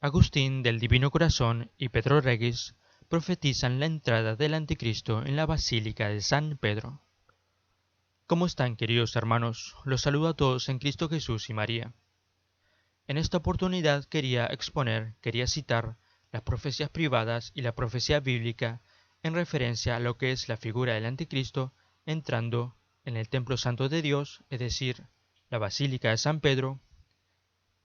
Agustín del Divino Corazón y Pedro Regis profetizan la entrada del Anticristo en la Basílica de San Pedro. ¿Cómo están, queridos hermanos? Los saludo a todos en Cristo Jesús y María. En esta oportunidad quería citar las profecías privadas y la profecía bíblica en referencia a lo que es la figura del Anticristo entrando en el Templo Santo de Dios, es decir, la Basílica de San Pedro,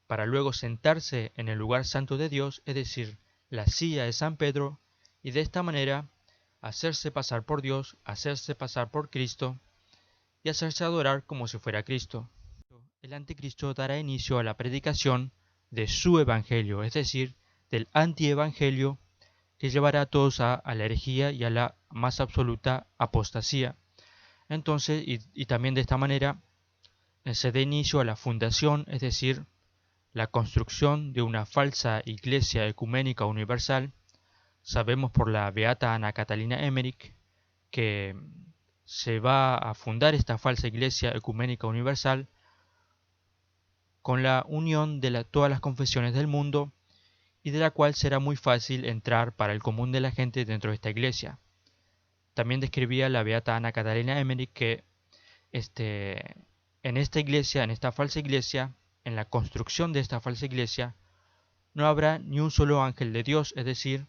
para luego sentarse en el lugar santo de Dios, es decir, la silla de San Pedro, y de esta manera hacerse pasar por Dios, hacerse pasar por Cristo y hacerse adorar como si fuera Cristo. El Anticristo dará inicio a la predicación de su evangelio, es decir, del antievangelio que llevará a todos a la herejía y a la más absoluta apostasía. Entonces, y también de esta manera se da inicio a la fundación, es decir, la construcción de una falsa iglesia ecuménica universal. Sabemos por la beata Ana Catalina Emmerich que se va a fundar esta falsa iglesia ecuménica universal con la unión de todas las confesiones del mundo y de la cual será muy fácil entrar para el común de la gente dentro de esta iglesia. También describía la beata Ana Catalina Emmerich que en esta iglesia, en esta falsa iglesia, en la construcción de esta falsa iglesia, no habrá ni un solo ángel de Dios, es decir,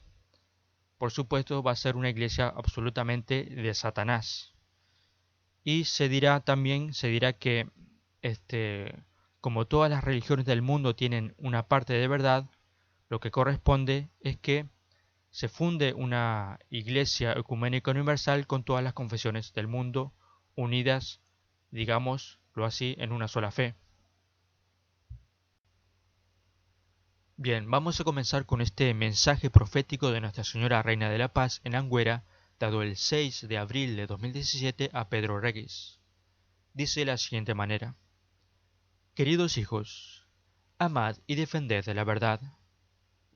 por supuesto va a ser una iglesia absolutamente de Satanás. Y se dirá que como todas las religiones del mundo tienen una parte de verdad, lo que corresponde es que se funde una iglesia ecuménica universal con todas las confesiones del mundo unidas, digámoslo así, en una sola fe. Bien, vamos a comenzar con este mensaje profético de Nuestra Señora Reina de la Paz en Anguera, dado el 6 de abril de 2017 a Pedro Regis. Dice de la siguiente manera: Queridos hijos, amad y defended la verdad.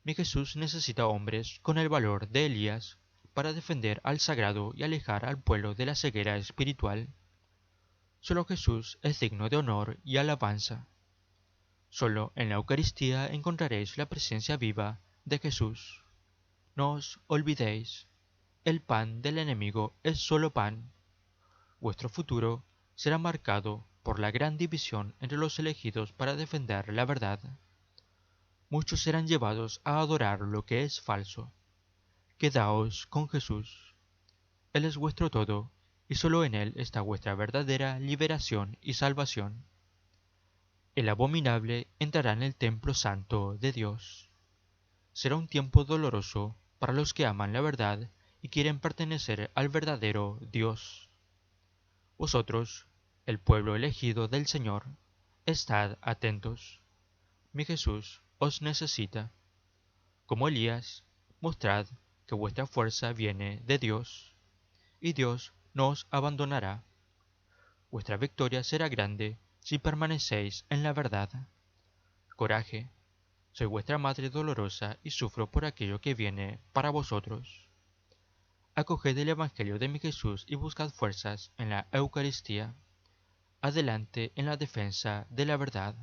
Mi Jesús necesita hombres con el valor de Elías para defender al sagrado y alejar al pueblo de la ceguera espiritual. Solo Jesús es digno de honor y alabanza. Solo en la Eucaristía encontraréis la presencia viva de Jesús. No os olvidéis, el pan del enemigo es solo pan. Vuestro futuro será marcado por la gran división entre los elegidos para defender la verdad. Muchos serán llevados a adorar lo que es falso. Quedaos con Jesús. Él es vuestro todo, y solo en Él está vuestra verdadera liberación y salvación. El abominable entrará en el templo santo de Dios. Será un tiempo doloroso para los que aman la verdad y quieren pertenecer al verdadero Dios. Vosotros, el pueblo elegido del Señor, estad atentos. Mi Jesús os necesita. Como Elías, mostrad que vuestra fuerza viene de Dios, y Dios no os abandonará. Vuestra victoria será grande si permanecéis en la verdad. Coraje, soy vuestra madre dolorosa y sufro por aquello que viene para vosotros. Acoged el Evangelio de mi Jesús y buscad fuerzas en la Eucaristía. Adelante en la defensa de la verdad.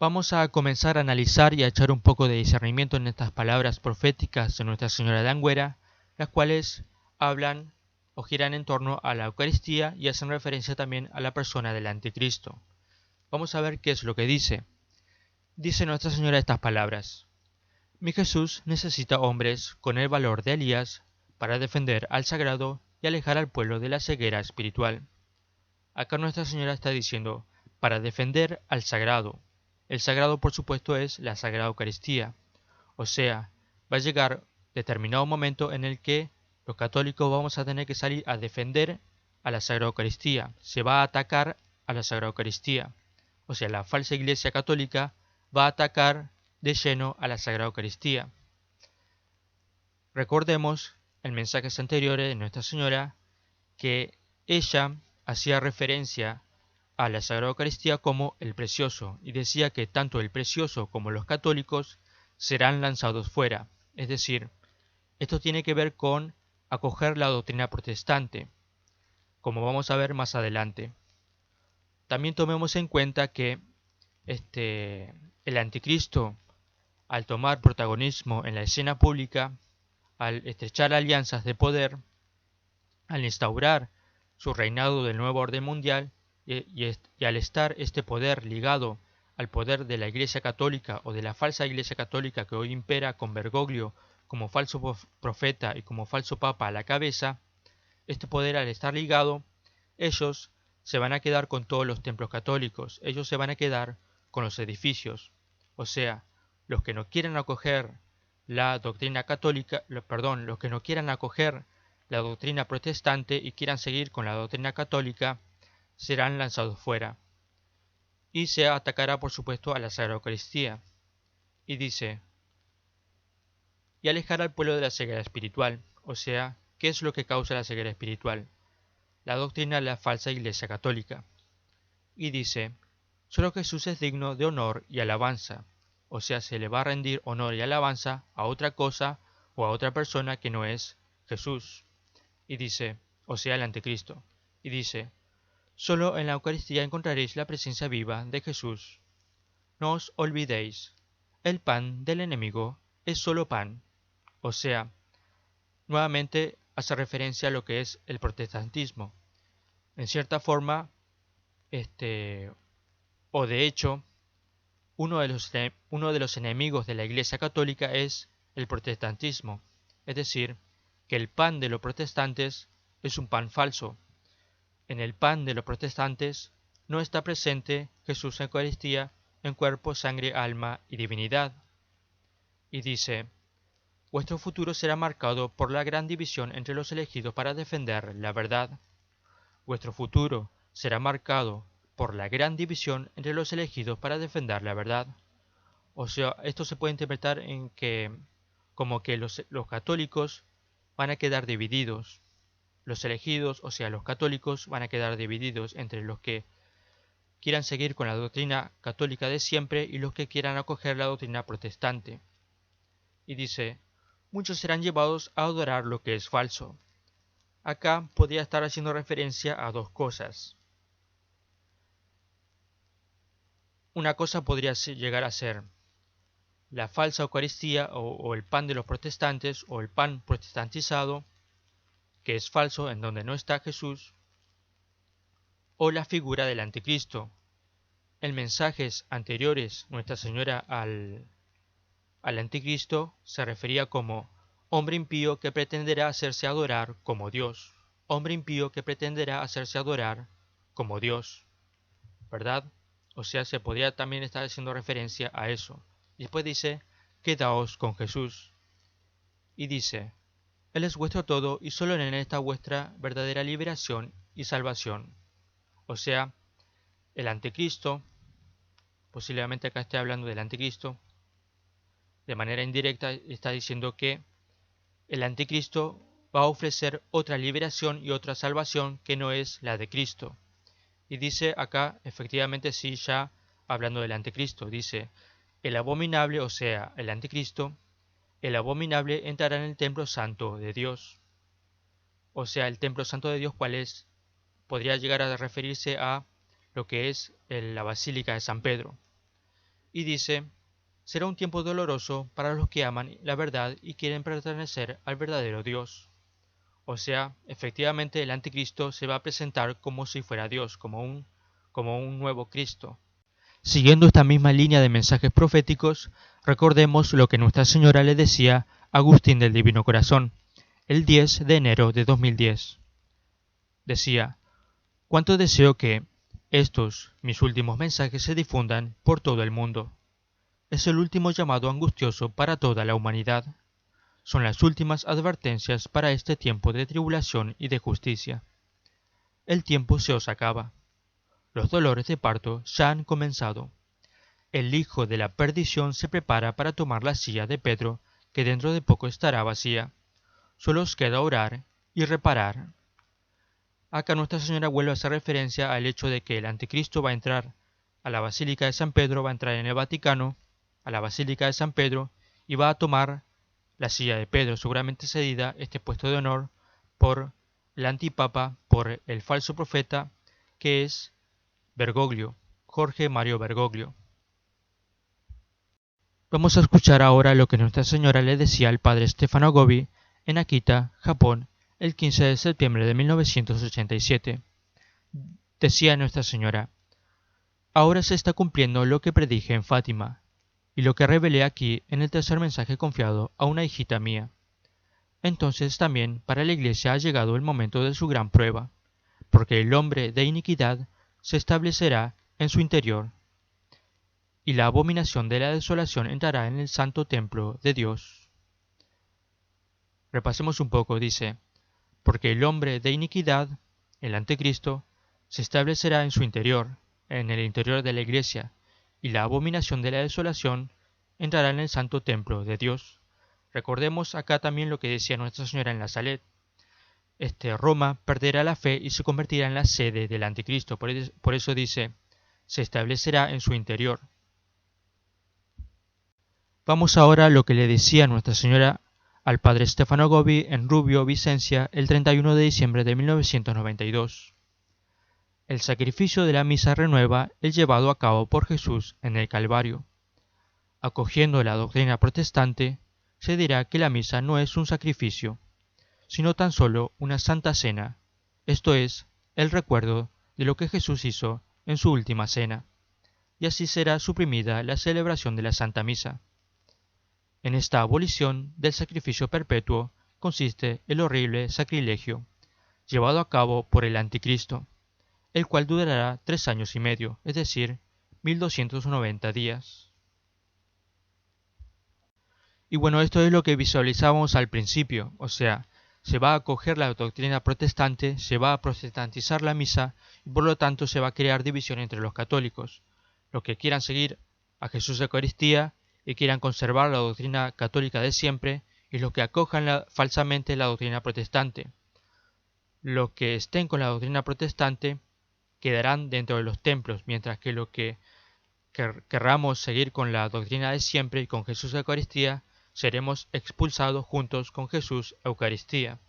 Vamos a comenzar a analizar y a echar un poco de discernimiento en estas palabras proféticas de Nuestra Señora de Anguera, las cuales hablan o giran en torno a la Eucaristía y hacen referencia también a la persona del Anticristo. Vamos a ver qué es lo que dice. Dice Nuestra Señora estas palabras: Mi Jesús necesita hombres con el valor de Elías para defender al sagrado y alejar al pueblo de la ceguera espiritual. Acá Nuestra Señora está diciendo, para defender al sagrado. El sagrado, por supuesto, es la Sagrada Eucaristía. O sea, va a llegar determinado momento en el que los católicos vamos a tener que salir a defender a la Sagrada Eucaristía. Se va a atacar a la Sagrada Eucaristía. O sea, la falsa Iglesia católica va a atacar de lleno a la Sagrada Eucaristía. Recordemos en mensajes anteriores de Nuestra Señora que ella hacía referencia a la Sagrada Eucaristía como el precioso, y decía que tanto el precioso como los católicos serán lanzados fuera. Es decir, esto tiene que ver con acoger la doctrina protestante, como vamos a ver más adelante. También tomemos en cuenta que El anticristo, al tomar protagonismo en la escena pública, al estrechar alianzas de poder, al instaurar su reinado del nuevo orden mundial y al estar este poder ligado al poder de la Iglesia Católica o de la falsa Iglesia Católica que hoy impera con Bergoglio como falso profeta y como falso papa a la cabeza, este poder al estar ligado, ellos se van a quedar con todos los templos católicos, ellos se van a quedar con los edificios, o sea, los que no quieran acoger la doctrina católica, los que no quieran acoger la doctrina protestante y quieran seguir con la doctrina católica, serán lanzados fuera. Y se atacará por supuesto a la Sagrada Eucaristía. Y dice, y alejar al pueblo de la ceguera espiritual, o sea, ¿qué es lo que causa la ceguera espiritual? La doctrina de la falsa Iglesia Católica. Y dice, solo Jesús es digno de honor y alabanza, o sea, se le va a rendir honor y alabanza a otra cosa o a otra persona que no es Jesús. Y dice, o sea, el anticristo. Y dice, solo en la Eucaristía encontraréis la presencia viva de Jesús. No os olvidéis, el pan del enemigo es solo pan. O sea, nuevamente hace referencia a lo que es el protestantismo. En cierta forma, o de hecho, uno de los enemigos de la Iglesia Católica es el protestantismo. Es decir, que el pan de los protestantes es un pan falso. En el pan de los protestantes no está presente Jesús en Eucaristía en cuerpo, sangre, alma y divinidad. Y dice, vuestro futuro será marcado por la gran división entre los elegidos para defender la verdad. Vuestro futuro será marcado por la gran división entre los elegidos para defender la verdad. O sea, esto se puede interpretar en que como que los católicos van a quedar divididos. Los elegidos, o sea, los católicos, van a quedar divididos entre los que quieran seguir con la doctrina católica de siempre y los que quieran acoger la doctrina protestante. Y dice, muchos serán llevados a adorar lo que es falso. Acá podría estar haciendo referencia a dos cosas. Una cosa podría llegar a ser la falsa Eucaristía o el pan de los protestantes o el pan protestantizado, que es falso en donde no está Jesús, o la figura del anticristo. En mensajes anteriores, Nuestra Señora al anticristo se refería como hombre impío que pretenderá hacerse adorar como Dios. Hombre impío que pretenderá hacerse adorar como Dios. ¿Verdad? O sea, se podría también estar haciendo referencia a eso. Y después dice, quedaos con Jesús. Y dice, Él es vuestro todo y solo en Él está vuestra verdadera liberación y salvación. O sea, el anticristo, posiblemente acá esté hablando del anticristo, de manera indirecta está diciendo que el anticristo va a ofrecer otra liberación y otra salvación que no es la de Cristo. Y dice acá, efectivamente sí, ya hablando del anticristo, dice, el abominable, o sea, el anticristo, el abominable entrará en el templo santo de Dios. O sea, el templo santo de Dios, ¿cuál es? Podría llegar a referirse a lo que es la Basílica de San Pedro. Y dice, será un tiempo doloroso para los que aman la verdad y quieren pertenecer al verdadero Dios. O sea, efectivamente el anticristo se va a presentar como si fuera Dios, como un nuevo Cristo. Siguiendo esta misma línea de mensajes proféticos, recordemos lo que Nuestra Señora le decía a Agustín del Divino Corazón, el 10 de enero de 2010. Decía, cuánto deseo que estos, mis últimos mensajes, se difundan por todo el mundo. Es el último llamado angustioso para toda la humanidad. Son las últimas advertencias para este tiempo de tribulación y de justicia. El tiempo se os acaba. Los dolores de parto ya han comenzado. El hijo de la perdición se prepara para tomar la silla de Pedro, que dentro de poco estará vacía. Solo os queda orar y reparar. Acá Nuestra Señora vuelve a hacer referencia al hecho de que el anticristo va a entrar a la Basílica de San Pedro, va a entrar en el Vaticano, a la Basílica de San Pedro, y va a tomar la silla de Pedro, seguramente cedida, este puesto de honor, por el antipapa, por el falso profeta, que es Bergoglio, Jorge Mario Bergoglio. Vamos a escuchar ahora lo que Nuestra Señora le decía al padre Stefano Gobi en Akita, Japón, el 15 de septiembre de 1987. Decía Nuestra Señora: ahora se está cumpliendo lo que predije en Fátima, y lo que revelé aquí en el tercer mensaje confiado a una hijita mía. Entonces también para la Iglesia ha llegado el momento de su gran prueba, porque el hombre de iniquidad se establecerá en su interior, y la abominación de la desolación entrará en el santo templo de Dios. Repasemos un poco, dice: porque el hombre de iniquidad, el anticristo, se establecerá en su interior, en el interior de la Iglesia, y la abominación de la desolación entrará en el santo templo de Dios. Recordemos acá también lo que decía Nuestra Señora en la Salet. Roma perderá la fe y se convertirá en la sede del anticristo. Por eso dice, se establecerá en su interior. Vamos ahora a lo que le decía Nuestra Señora al padre Stefano Gobi en Rubio, Vicencia, el 31 de diciembre de 1992. El sacrificio de la misa renueva el llevado a cabo por Jesús en el Calvario. Acogiendo la doctrina protestante, se dirá que la misa no es un sacrificio, sino tan solo una santa cena, esto es, el recuerdo de lo que Jesús hizo en su última cena, y así será suprimida la celebración de la Santa Misa. En esta abolición del sacrificio perpetuo consiste el horrible sacrilegio, llevado a cabo por el Anticristo, el cual durará 3 años y medio, es decir, 1290 días. Y bueno, esto es lo que visualizábamos al principio, o sea, se va a acoger la doctrina protestante, se va a protestantizar la misa y por lo tanto se va a crear división entre los católicos, los que quieran seguir a Jesús de Eucaristía y quieran conservar la doctrina católica de siempre y los que acojan falsamente la doctrina protestante. Los que estén con la doctrina protestante quedarán dentro de los templos, mientras que los que querramos seguir con la doctrina de siempre y con Jesús de Eucaristía seremos expulsados juntos con Jesús Eucaristía.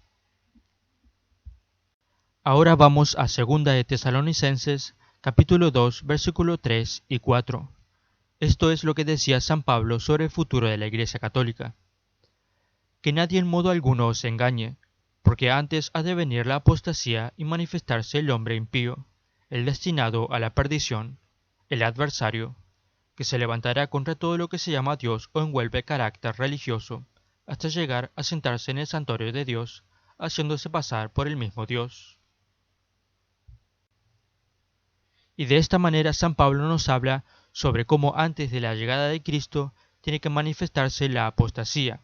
Ahora vamos a 2 de Tesalonicenses, capítulo 2, versículo 3 y 4. Esto es lo que decía San Pablo sobre el futuro de la Iglesia Católica. Que nadie en modo alguno os engañe, porque antes ha de venir la apostasía y manifestarse el hombre impío, el destinado a la perdición, el adversario, que se levantará contra todo lo que se llama Dios o envuelve carácter religioso, hasta llegar a sentarse en el santuario de Dios, haciéndose pasar por el mismo Dios. Y de esta manera San Pablo nos habla sobre cómo antes de la llegada de Cristo tiene que manifestarse la apostasía,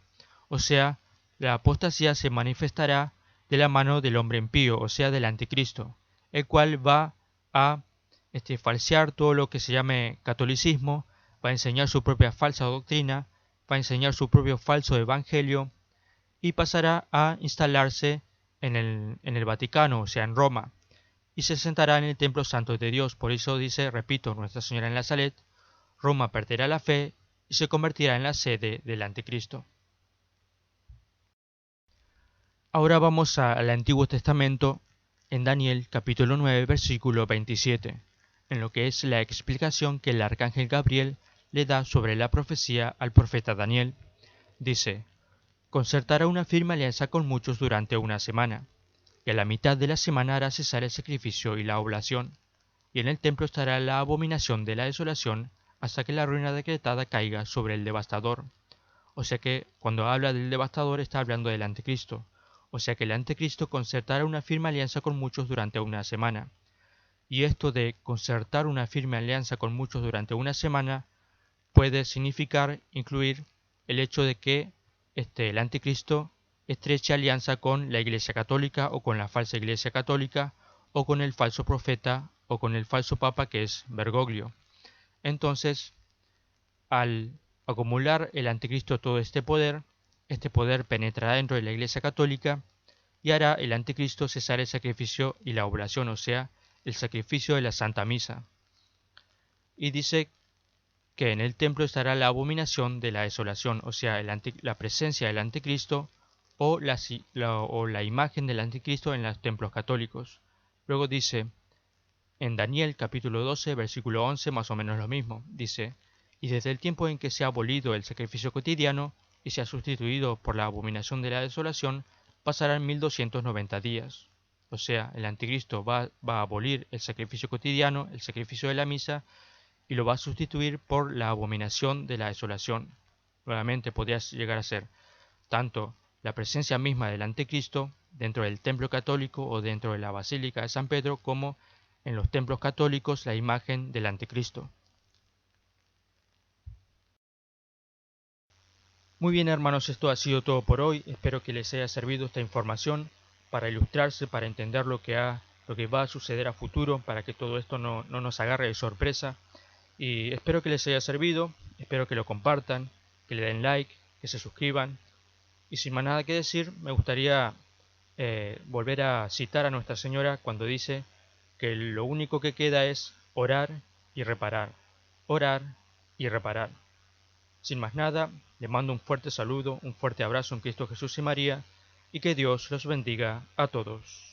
o sea, la apostasía se manifestará de la mano del hombre impío, o sea, del anticristo, el cual va a falsear todo lo que se llame catolicismo, va a enseñar su propia falsa doctrina, va a enseñar su propio falso evangelio y pasará a instalarse en el Vaticano, o sea, en Roma, y se sentará en el templo santo de Dios. Por eso dice, repito, Nuestra Señora en la Salet, Roma perderá la fe y se convertirá en la sede del anticristo. Ahora vamos al Antiguo Testamento, en Daniel capítulo 9, versículo 27. En lo que es la explicación que el arcángel Gabriel le da sobre la profecía al profeta Daniel. Dice: concertará una firme alianza con muchos durante una semana, y a la mitad de la semana hará cesar el sacrificio y la oblación, y en el templo estará la abominación de la desolación hasta que la ruina decretada caiga sobre el devastador. O sea que cuando habla del devastador está hablando del anticristo, o sea que el anticristo concertará una firme alianza con muchos durante una semana. Y esto de concertar una firme alianza con muchos durante una semana puede significar incluir el hecho de que el anticristo estreche alianza con la Iglesia Católica o con la falsa Iglesia Católica o con el falso profeta o con el falso papa que es Bergoglio. Entonces, al acumular el anticristo todo este poder penetrará dentro de la Iglesia Católica y hará el anticristo cesar el sacrificio y la oblación, o sea, el sacrificio de la Santa Misa. Y dice que en el templo estará la abominación de la desolación, o sea, la presencia del anticristo o la imagen del anticristo en los templos católicos. Luego dice, en Daniel capítulo 12, versículo 11, más o menos lo mismo, dice: y desde el tiempo en que se ha abolido el sacrificio cotidiano y se ha sustituido por la abominación de la desolación, pasarán 1290 días. O sea, el anticristo va a abolir el sacrificio cotidiano, el sacrificio de la misa, y lo va a sustituir por la abominación de la desolación. Nuevamente podría llegar a ser tanto la presencia misma del anticristo dentro del templo católico o dentro de la Basílica de San Pedro, como en los templos católicos la imagen del anticristo. Muy bien, hermanos, esto ha sido todo por hoy. Espero que les haya servido esta información para ilustrarse, para entender lo que va a suceder a futuro, para que todo esto no nos agarre de sorpresa. Y espero que les haya servido, espero que lo compartan, que le den like, que se suscriban. Y sin más nada que decir, me gustaría volver a citar a Nuestra Señora cuando dice que lo único que queda es orar y reparar, orar y reparar. Sin más nada, le mando un fuerte saludo, un fuerte abrazo en Cristo Jesús y María, y que Dios los bendiga a todos.